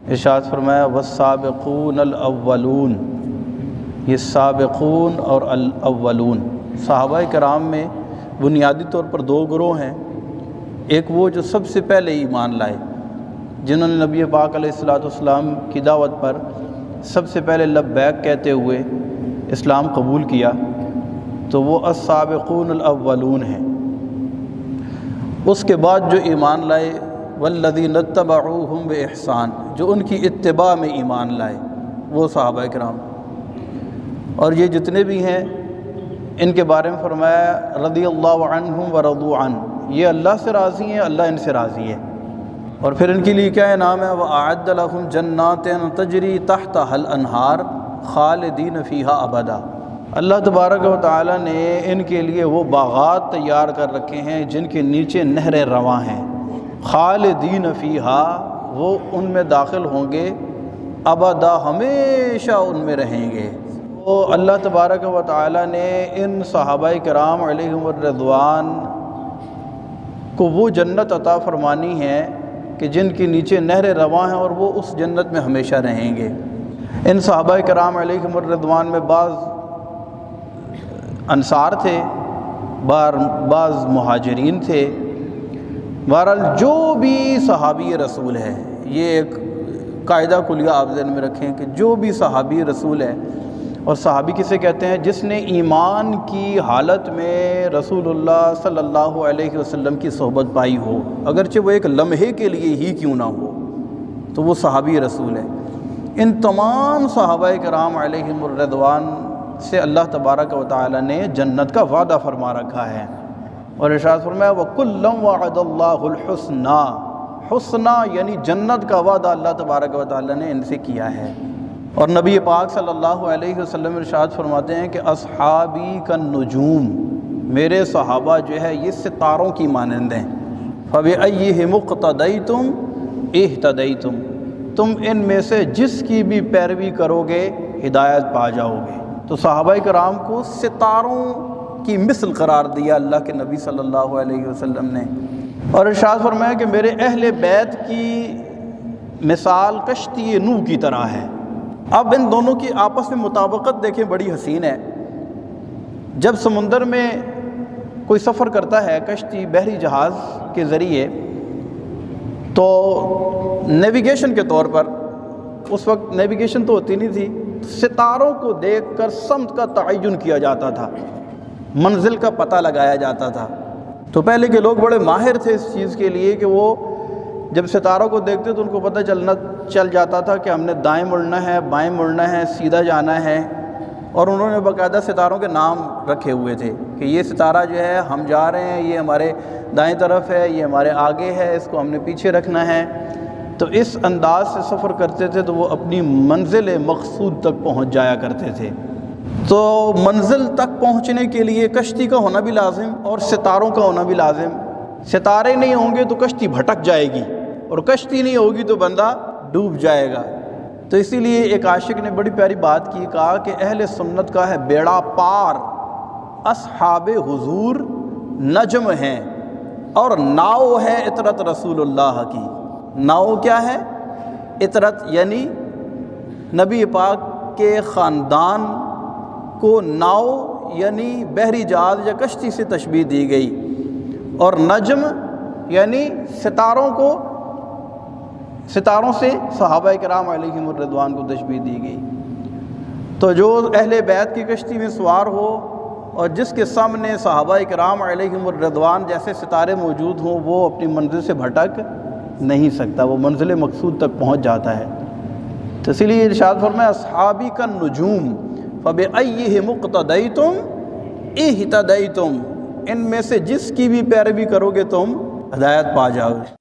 ارشاد فرمایا والسابقون الاولون، یہ سابقون اور الاولون صحابہ کرام میں بنیادی طور پر دو گروہ ہیں۔ ایک وہ جو سب سے پہلے ایمان لائے، جنہوں نے نبی پاک علیہ الصلوۃ والسلام کی دعوت پر سب سے پہلے لبیک کہتے ہوئے اسلام قبول کیا، تو وہ السابقون الاولون ہیں۔ اس کے بعد جو ایمان لائے والذین اتبعوہم بإحسان، جو ان کی اتباع میں ایمان لائے، وہ صحابہ کرام۔ اور یہ جتنے بھی ہیں ان کے بارے میں فرمایا رضی اللہ عنہم ورضوا عنہ، یہ اللہ سے راضی ہیں، اللہ ان سے راضی ہے۔ اور پھر ان کے لیے کیا انعام ہے؟ وَأَعَدَّ لَهُمْ جَنَّاتٍ تَجْرِي تَحْتَهَا الْأَنْهَارُ خَالِدِينَ فِيهَا أَبَدًا، اللہ تبارک و تعالی نے ان کے لیے وہ باغات تیار کر رکھے ہیں جن کے نیچے نہریں رواں ہیں، خالدین فیہا، وہ ان میں داخل ہوں گے، ابدا، ہمیشہ ان میں رہیں گے۔ تو اللہ تبارک و تعالی نے ان صحابہ کرام علیہم الرضوان کو وہ جنت عطا فرمانی ہے کہ جن کے نیچے نہریں رواں ہیں، اور وہ اس جنت میں ہمیشہ رہیں گے۔ ان صحابہ کرام علیہم الرضوان میں بعض انصار تھے، بعض مہاجرین تھے۔ بہرحال جو بھی صحابی رسول ہے، یہ ایک قاعدہ کلیہ آپ ذہن میں رکھیں کہ جو بھی صحابی رسول ہے، اور صحابی کسے کہتے ہیں؟ جس نے ایمان کی حالت میں رسول اللہ صلی اللہ علیہ وسلم کی صحبت پائی ہو، اگرچہ وہ ایک لمحے کے لیے ہی کیوں نہ ہو، تو وہ صحابی رسول ہے۔ ان تمام صحابہ کرام علیہم الرضوان سے اللہ تبارک و تعالی نے جنت کا وعدہ فرما رکھا ہے، اور ارشاد فرمایا وَكُلًّا وَعَدَ اللَّهُ الْحُسْنَى، حسنہ یعنی جنت کا وعدہ اللہ تبارک و تعالی نے ان سے کیا ہے۔ اور نبی پاک صلی اللہ علیہ وسلم ارشاد فرماتے ہیں کہ اصحابی کالنجوم، میرے صحابہ جو ہے یہ ستاروں کی مانند ہیں، فَبِأَيِّهِمُ اقْتَدَيْتُمْ اِهْتَدَيْتُمْ، تم ان میں سے جس کی بھی پیروی کرو گے ہدایت پا جاؤ گے۔ تو صحابہ کرام کو ستاروں کی مثل قرار دیا اللہ کے نبی صلی اللہ علیہ وسلم نے، اور ارشاد فرمایا کہ میرے اہل بیت کی مثال کشتی نوح کی طرح ہے۔ اب ان دونوں کی آپس میں مطابقت دیکھیں، بڑی حسین ہے۔ جب سمندر میں کوئی سفر کرتا ہے کشتی بحری جہاز کے ذریعے، تو نیویگیشن کے طور پر، اس وقت نیویگیشن تو ہوتی نہیں تھی، ستاروں کو دیکھ کر سمت کا تعین کیا جاتا تھا، منزل کا پتہ لگایا جاتا تھا۔ تو پہلے کے لوگ بڑے ماہر تھے اس چیز کے لیے کہ وہ جب ستاروں کو دیکھتے تو ان کو پتہ چل جاتا تھا کہ ہم نے دائیں مڑنا ہے، بائیں مڑنا ہے، سیدھا جانا ہے۔ اور انہوں نے باقاعدہ ستاروں کے نام رکھے ہوئے تھے کہ یہ ستارہ جو ہے ہم جا رہے ہیں، یہ ہمارے دائیں طرف ہے، یہ ہمارے آگے ہے، اس کو ہم نے پیچھے رکھنا ہے۔ تو اس انداز سے سفر کرتے تھے تو وہ اپنی منزل مقصود تک پہنچ جایا کرتے تھے۔ تو منزل تک پہنچنے کے لیے کشتی کا ہونا بھی لازم اور ستاروں کا ہونا بھی لازم۔ ستارے نہیں ہوں گے تو کشتی بھٹک جائے گی، اور کشتی نہیں ہوگی تو بندہ ڈوب جائے گا۔ تو اسی لیے ایک عاشق نے بڑی پیاری بات کی، کہا کہ اہل سنت کا ہے بیڑا پار، اصحاب حضور نجم ہیں، اور ناؤ ہے اطرت رسول اللہ کی۔ ناؤ کیا ہے؟ اطرت، یعنی نبی پاک کے خاندان کو ناؤ یعنی بحری جہاز یا کشتی سے تشبیہ دی گئی، اور نجم یعنی ستاروں سے صحابہ کرام علیہم الرضوان کو تشبیہ دی گئی۔ تو جو اہل بیت کی کشتی میں سوار ہو اور جس کے سامنے صحابہ کرام علیہم الرضوان جیسے ستارے موجود ہوں، وہ اپنی منزل سے بھٹک نہیں سکتا، وہ منزل مقصود تک پہنچ جاتا ہے۔ تو اسی لیے ارشاد فرمایا اصحابی کالنجوم فبأیہم اقتدیتم اہتدیتم، ان میں سے جس کی بھی پیروی کرو گے تم ہدایت پا جاؤ گے۔